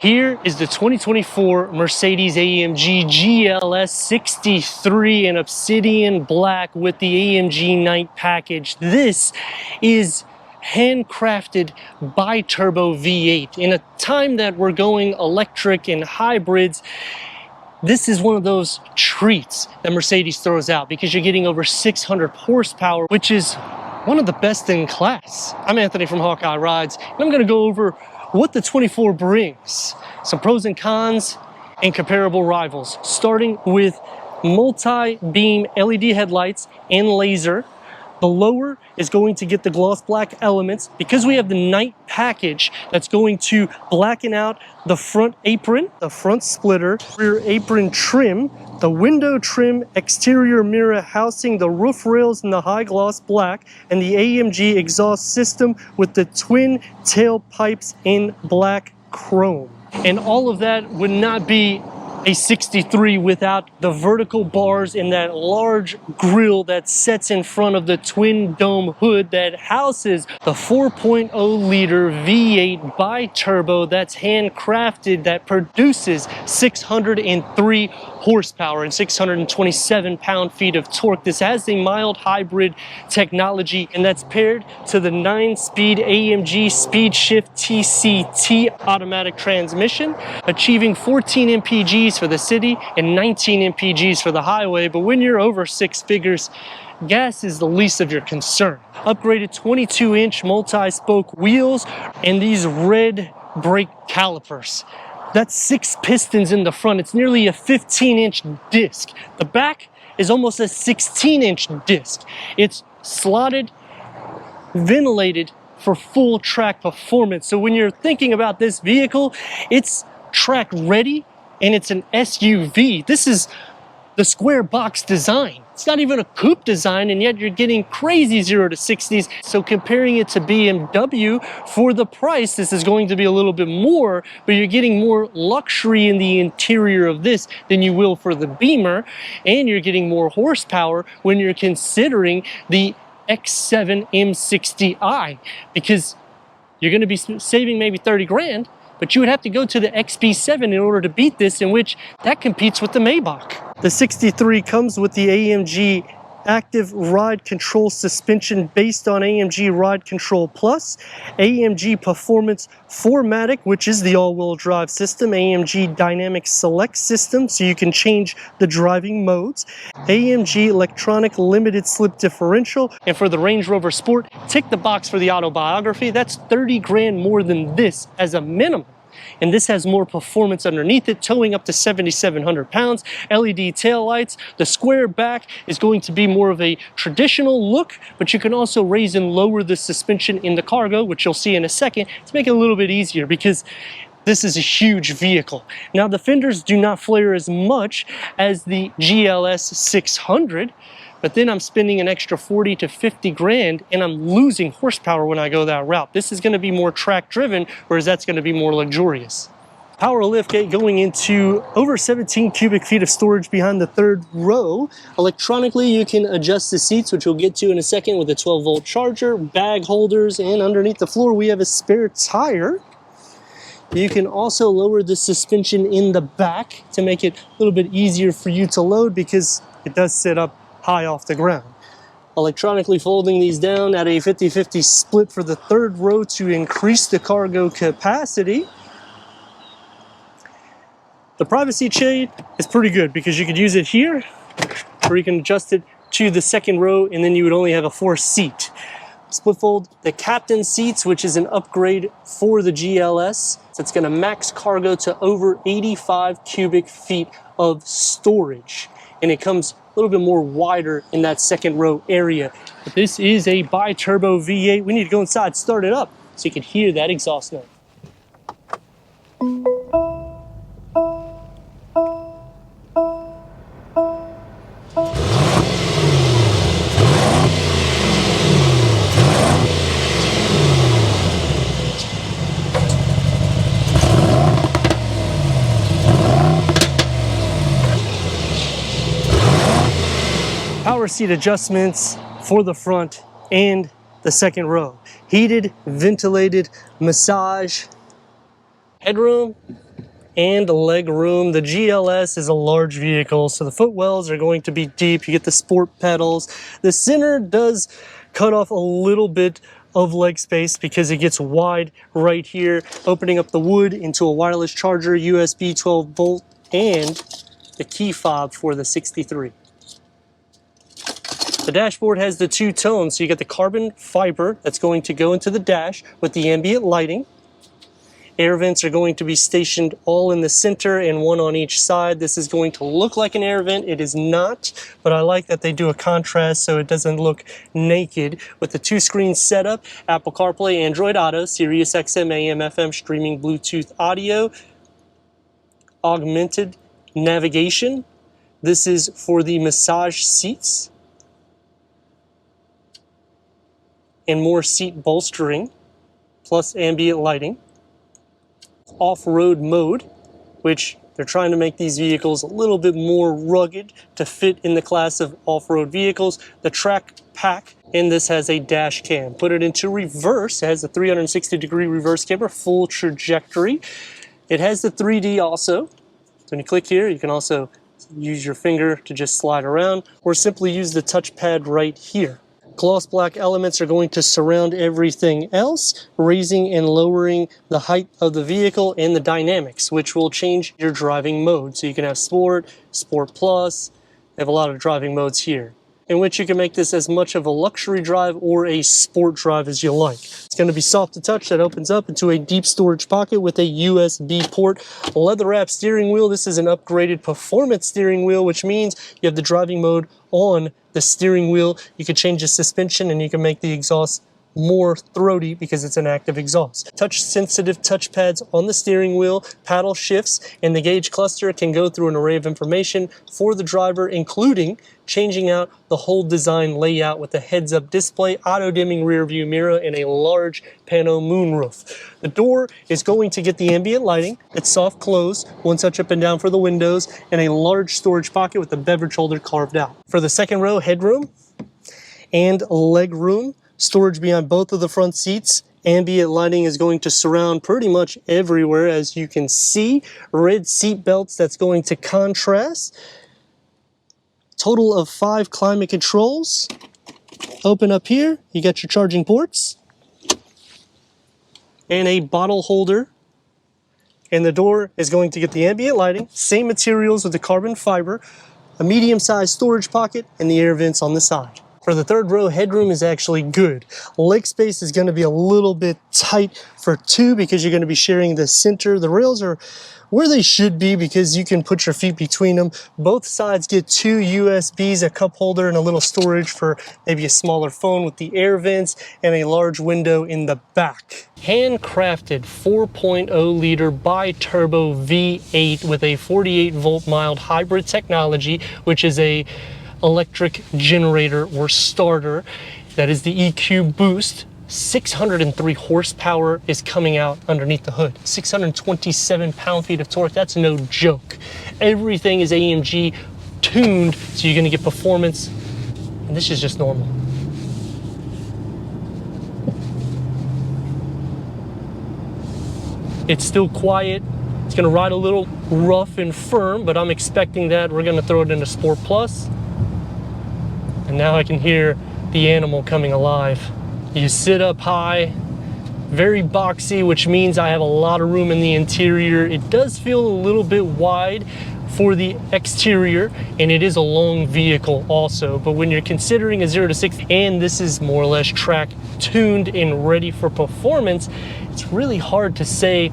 Here is the 2024 Mercedes AMG GLS 63 in Obsidian Black with the AMG Night package. This is handcrafted bi-turbo V8. In a time that we're going electric and hybrids, this is one of those treats that Mercedes throws out because you're getting over 600 horsepower, which is one of the best in class. I'm Anthony from Hawkeye Rides, and I'm going to go over what the 24 brings, some pros and cons, and comparable rivals, starting with multi-beam LED headlights and laser. The lower is going to get the gloss black elements because we have the night package that's going to blacken out the front apron, the front splitter, rear apron trim, the window trim, exterior mirror housing, the roof rails in the high gloss black, and the AMG exhaust system with the twin tailpipes in black chrome. And all of that would not be a 63 without the vertical bars and that large grille that sets in front of the twin dome hood that houses the 4.0 liter V8 bi-turbo that's handcrafted, that produces 603 horsepower and 627 pound-feet of torque. This has the mild hybrid technology, and that's paired to the 9-speed AMG Speed Shift TCT automatic transmission, achieving 14 mpg for the city and 19 mpgs for the highway. But when you're over six figures, gas is the least of your concern. Upgraded 22-inch multi-spoke wheels and these red brake calipers. That's 6 pistons in the front. It's nearly a 15-inch disc. The back is almost a 16-inch disc. It's slotted, ventilated for full track performance. So when you're thinking about this vehicle, it's track ready and it's an SUV. This is the square box design. It's not even a coupe design, and yet you're getting crazy 0 to 60s. So comparing it to BMW, for the price, this is going to be a little bit more, but you're getting more luxury in the interior of this than you will for the Beamer, and you're getting more horsepower when you're considering the X7 M60i, because you're going to be saving maybe 30 grand, but you would have to go to the XB7 in order to beat this, in which that competes with the Maybach. The 63 comes with the AMG Active Ride Control suspension based on AMG Ride Control Plus, AMG Performance 4MATIC, which is the all-wheel drive system, AMG Dynamic Select system, so you can change the driving modes, AMG Electronic Limited Slip Differential, and for the Range Rover Sport, tick the box for the autobiography. That's 30 grand more than this as a minimum. And this has more performance underneath it, towing up to 7,700 pounds, LED taillights. The square back is going to be more of a traditional look, but you can also raise and lower the suspension in the cargo, which you'll see in a second, to make it a little bit easier because this is a huge vehicle. Now, the fenders do not flare as much as the GLS 600, but then I'm spending an extra 40 to 50 grand and I'm losing horsepower when I go that route. This is going to be more track driven, whereas that's going to be more luxurious. Power liftgate going into over 17 cubic feet of storage behind the third row. Electronically, you can adjust the seats, which we'll get to in a second, with a 12-volt charger, bag holders, and underneath the floor we have a spare tire. You can also lower the suspension in the back to make it a little bit easier for you to load because it does sit up high off the ground. Electronically folding these down at a 50-50 split for the third row to increase the cargo capacity. The privacy shade is pretty good because you could use it here, or you can adjust it to the second row, and then you would only have a 4-seat. Split fold the captain seats, which is an upgrade for the GLS. So it's going to max cargo to over 85 cubic feet of storage, and it comes a little bit more wider in that second row area. But this is a bi-turbo V8. We need to go inside, start it up, so you can hear that exhaust note. Power seat adjustments for the front and the second row. Heated, ventilated, massage. Headroom, and leg room. The GLS is a large vehicle, so the footwells are going to be deep. You get the sport pedals. The center does cut off a little bit of leg space because it gets wide right here, opening up the wood into a wireless charger, USB 12 volt, and the key fob for the 63. The dashboard has the two tones, so you get the carbon fiber that's going to go into the dash with the ambient lighting. Air vents are going to be stationed all in the center and one on each side. This is going to look like an air vent. It is not, but I like that they do a contrast so it doesn't look naked. With the two screen setup, Apple CarPlay, Android Auto, Sirius XM, AM, FM, streaming Bluetooth audio, augmented navigation. This is for the massage seats and more seat bolstering, plus ambient lighting. Off-road mode, which they're trying to make these vehicles a little bit more rugged to fit in the class of off-road vehicles. The track pack, and this has a dash cam. Put it into reverse, it has a 360-degree reverse camera, full trajectory. It has the 3D also. So when you click here, you can also use your finger to just slide around, or simply use the touchpad right here. Gloss black elements are going to surround everything else, raising and lowering the height of the vehicle and the dynamics, which will change your driving mode. So you can have Sport, Sport Plus, they have a lot of driving modes here, in which you can make this as much of a luxury drive or a sport drive as you like. It's going to be soft to touch. That opens up into a deep storage pocket with a USB port. Leather wrap steering wheel. This is an upgraded performance steering wheel, which means you have the driving mode on the steering wheel. You can change the suspension and you can make the exhaust more throaty because it's an active exhaust. Touch sensitive touchpads on the steering wheel, paddle shifts, and the gauge cluster can go through an array of information for the driver, including changing out the whole design layout with a heads-up display, auto-dimming rear view mirror, and a large pano moonroof. The door is going to get the ambient lighting. It's soft close, one touch up and down for the windows, and a large storage pocket with a beverage holder carved out. For the second row, headroom and leg room, storage behind both of the front seats. Ambient lighting is going to surround pretty much everywhere, as you can see. Red seat belts that's going to contrast. Total of 5 climate controls. Open up here, you got your charging ports and a bottle holder. And the door is going to get the ambient lighting, same materials with the carbon fiber, a medium-sized storage pocket, and the air vents on the side. For the third row, headroom is actually good. Leg space is going to be a little bit tight for two because you're going to be sharing the center. The rails are where they should be because you can put your feet between them. Both sides get 2 USBs, a cup holder, and a little storage for maybe a smaller phone with the air vents and a large window in the back. Handcrafted 4.0 liter bi-turbo V8 with a 48 volt mild hybrid technology, which is a electric generator or starter. That is the EQ Boost. 603 horsepower is coming out underneath the hood. 627 pound-feet of torque. That's no joke. Everything is AMG tuned, so you're gonna get performance, and this is just normal. It's still quiet. It's gonna ride a little rough and firm, but I'm expecting that. We're gonna throw it into Sport Plus. And now I can hear the animal coming alive. You sit up high, very boxy, which means I have a lot of room in the interior. It does feel a little bit wide for the exterior, and it is a long vehicle also. But when you're considering a 0 to 60, and this is more or less track tuned and ready for performance, it's really hard to say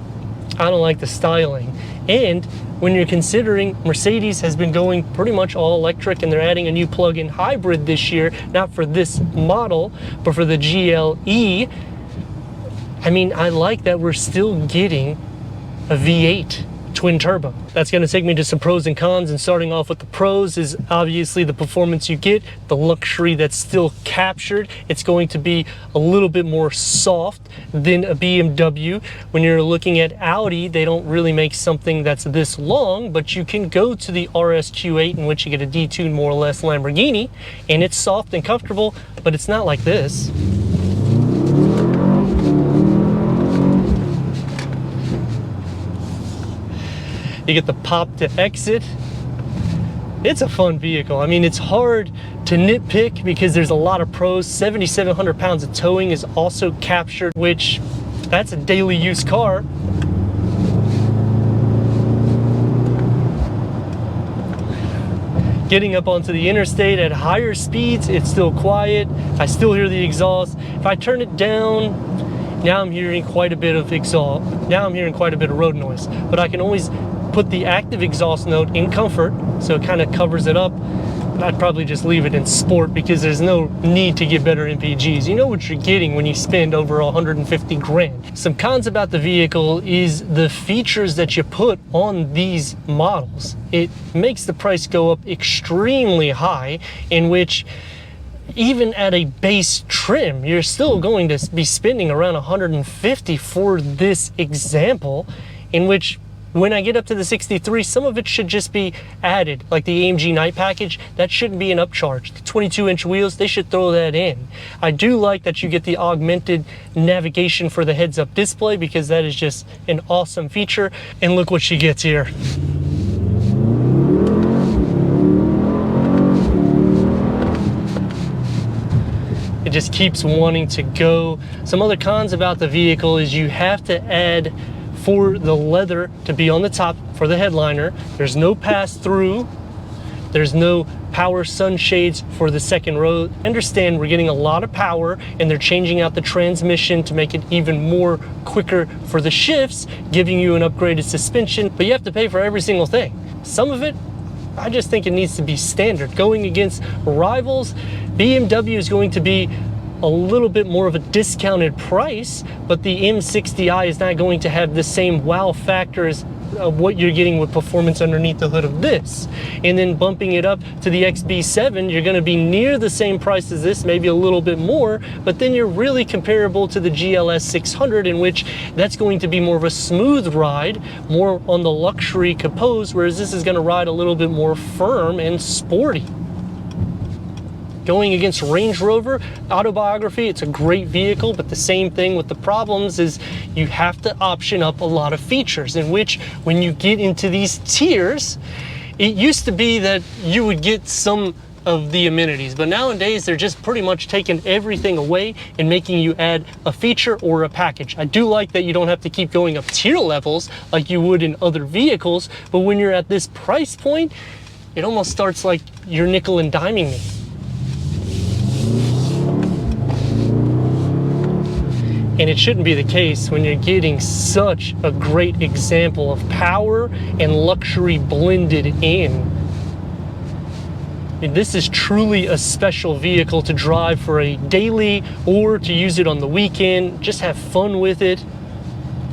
I don't like the styling. And when you're considering Mercedes has been going pretty much all electric, and they're adding a new plug-in hybrid this year, not for this model, but for the GLE. I mean, I like that we're still getting a V8 twin turbo. That's going to take me to some pros and cons, and starting off with the pros is obviously the performance you get, the luxury that's still captured. It's going to be a little bit more soft than a BMW. When you're looking at Audi, they don't really make something that's this long, but you can go to the RSQ8, in which you get a detuned more or less Lamborghini, and it's soft and comfortable, but it's not like this. You get the pop to exit. It's a fun vehicle. I mean, it's hard to nitpick because there's a lot of pros. 7,700 pounds of towing is also captured, which that's a daily use car. Getting up onto the interstate at higher speeds, it's still quiet. I still hear the exhaust. If I turn it down, now I'm hearing quite a bit of exhaust. Now I'm hearing quite a bit of road noise, but I can always put the active exhaust note in comfort, so it kind of covers it up. But I'd probably just leave it in sport because there's no need to get better MPGs. You know what you're getting when you spend over 150 grand. Some cons about the vehicle is the features that you put on these models. It makes the price go up extremely high, in which even at a base trim, you're still going to be spending around 150 for this example, in which when I get up to the 63, some of it should just be added, like the AMG Night package. That shouldn't be an upcharge. The 22-inch wheels, they should throw that in. I do like that you get the augmented navigation for the heads-up display because that is just an awesome feature. And look what she gets here. It just keeps wanting to go. Some other cons about the vehicle is you have to add for the leather to be on the top for the headliner. There's no pass-through. There's no power sunshades for the second row. Understand we're getting a lot of power, and they're changing out the transmission to make it even more quicker for the shifts, giving you an upgraded suspension, but you have to pay for every single thing. Some of it, I just think it needs to be standard. Going against rivals, BMW is going to be a little bit more of a discounted price, but the M60i is not going to have the same wow factor as what you're getting with performance underneath the hood of this. And then bumping it up to the XB7, you're going to be near the same price as this, maybe a little bit more, but then you're really comparable to the GLS 600, in which that's going to be more of a smooth ride, more on the luxury compose, whereas this is going to ride a little bit more firm and sporty. Going against Range Rover, Autobiography, it's a great vehicle, but the same thing with the problems is you have to option up a lot of features, in which when you get into these tiers, it used to be that you would get some of the amenities, but nowadays they're just pretty much taking everything away and making you add a feature or a package. I do like that you don't have to keep going up tier levels like you would in other vehicles, but when you're at this price point, it almost starts like you're nickel and diming me. And it shouldn't be the case when you're getting such a great example of power and luxury blended in. I mean, this is truly a special vehicle to drive for a daily or to use it on the weekend, just have fun with it.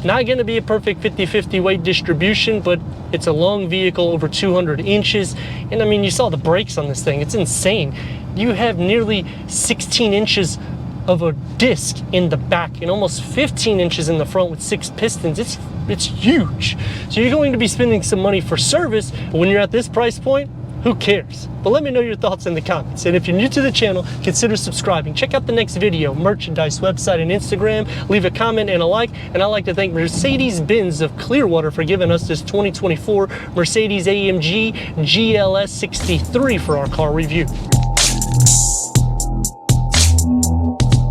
Not gonna be a perfect 50-50 weight distribution, but it's a long vehicle, over 200 inches. And I mean, you saw the brakes on this thing, it's insane. You have nearly 16 inches of a disc in the back and almost 15 inches in the front with 6 pistons. It's huge. So you're going to be spending some money for service, but when you're at this price point, who cares? But let me know your thoughts in the comments. And if you're new to the channel, consider subscribing. Check out the next video, merchandise, website, and Instagram. Leave a comment and a like. And I'd like to thank Mercedes-Benz of Clearwater for giving us this 2024 Mercedes AMG GLS 63 for our car review.